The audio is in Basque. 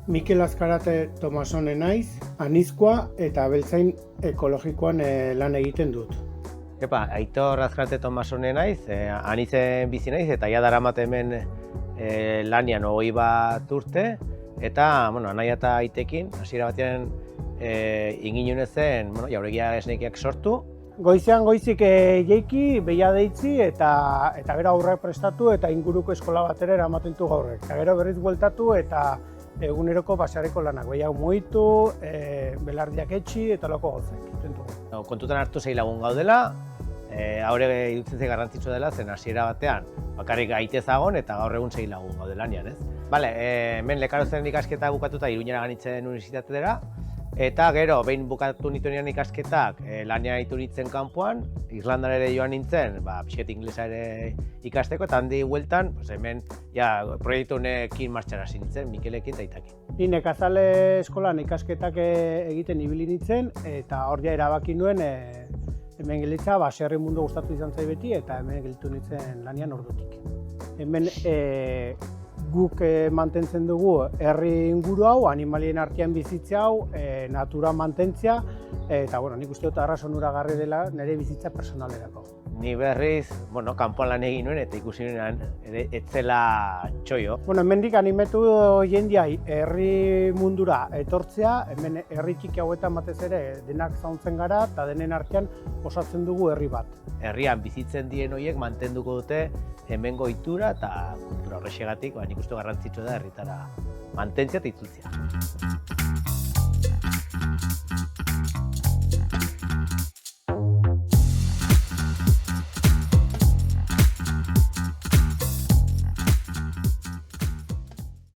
Mikel Azkarate Tomasone naiz, anizkoa eta abeltzain ekologikoan lan egiten dut. Epa, Aitor Azkarate Tomasone naiz, anitzen bizi naiz eta ja daramat hemen lanian 21 urte eta, anaia eta aitekin, hasiera batean ingin zen, jauregia esnekiak sortu. Goizean goizik jeiki, behia deitzi eta gero aurrak prestatu eta inguruko eskola batera eramaten du gaurrek. Eta gero berriz bueltatu eta eguneroko baserriko lanak, behiago mugitu, belardiak etxi eta loko gozek. Kontutan hartu 6 lagun gaudela, haure iruditzen zen garrantzitsua dela, zen hasiera batean bakarrik aite zagon eta gaur egun 6 lagun gaude lanian, ez? Hemen Lekarozen ikasketa bukatuta Iruñera ganitzen unibertsitatera, eta gero, behin bukatu nituen ikasketak lania ditu nintzen kanpoan, Irlandara ere joan nintzen, pixket inglesa ere ikasteko, eta handi bueltan, hemen proiektu honekin martxara hasi nintzen, Mikelekin eta Aitakin. Ni nekazale eskolan ikasketak egiten ibili nintzen, eta hor ja erabaki nuen hemen gelitza, baserri mundu gustatu izan zai beti, eta hemen gelitu nintzen lanian ordutik. Hemen guk mantentzen dugu herri inguru hau, animalien artean bizitza hau, natura mantentzea, eta nik uste dut arras onuragarri dela nire bizitza personalerako. Ni berriz, kanpoan lan egin nuen eta ikusi nuen etzela txoio. Hemendik animetu jendeai herri mundura etortzea, hemen herri txiki hauetan batez ere denak zauntzen gara eta denen artean osatzen dugu herri bat. Herrian bizitzen dien horiek mantenduko dute hemengo ohitura eta kultura horrexegatik nik uste garrantzitsua da herritara mantentzea eta itzultzea.